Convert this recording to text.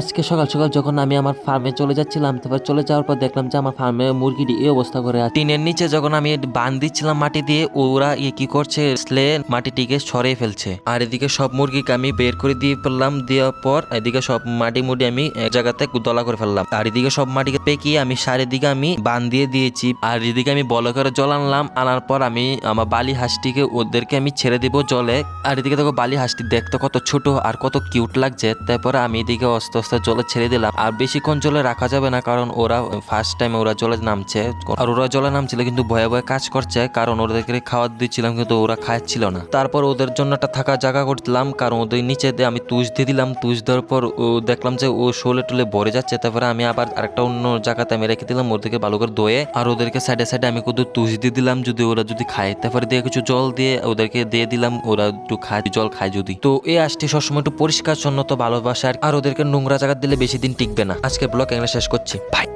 আজকে সকাল সকাল যখন আমি আমার ফার্মে চলে যাচ্ছিলাম, তারপর চলে যাওয়ার পর দেখলাম যে আমার ফার্মে মুরগিটি এই অবস্থা করে আছে। টিনের নিচে যখন আমি বান দিচ্ছিলাম মাটি দিয়ে, ওরা কি করছে, মাটিটিকে সরিয়ে ফেলছে। আর এদিকে সব মুরগিকে আমি বের করে দিয়ে ফেললাম। দেওয়ার পর এদিকে সব মাটি মুটি আমি এক জায়গাতে দলা করে ফেললাম। আর এদিকে সব মাটিকে পেকিয়ে আমি চারিদিকে আমি বান দিয়ে দিয়েছি। আর এদিকে আমি বল করে জল আনলাম। আনার পর আমি আমার বালি হাঁসটিকে ওদেরকে আমি ছেড়ে দিব জলে। আর এদিকে দেখো বালি হাঁসটি দেখতে কত ছোট আর কত কিউট লাগছে। তারপরে আমি এদিকে আস্তে আস্তে জলে ছেড়ে দিলাম। আর বেশিক্ষণ জলে রাখা যাবে না, কারণ ওরা ফার্স্ট টাইম ওরা জলে নামছে। আর ওরা জলে নামছিল কিন্তু ভয়ে ভয়ে কাজ করছে, কারণ ওদেরকে খাওয়া দিচ্ছিলাম কিন্তু ওরা খাচ্ছিল না। তারপর ওদের জন্য একটা থাকার জায়গা করছিলাম, কারণ ওদের নিচে দিয়ে আমি তুষ দিয়ে দিলাম। তুষ দেওয়ার পর ও দেখলাম যে ও শোলে টুলে ভরে যাচ্ছে। তারপরে আমি আবার আরেকটা অন্য জায়গাতে আমি রেখে দিলাম ওদেরকে ভালো করে ধুয়ে। আর ওদেরকে সাইডে সাইডে আমি কত তুষ দিয়ে দিলাম যদি ওরা যদি খায়। তারপরে দিয়ে কিছু জল দিয়ে ওদেরকে দিয়ে দিলাম, ওরা একটু খায়, জল খায় যদি। তো এই হাঁসটি সবসময় একটু পরিষ্কার জন্য তো ভালোবাসে, আর ওদেরকে নোংরা জায়গা দিলে বেশি দিন টিকবে না। আজকের ব্লগ এখানে শেষ করছি, বাই।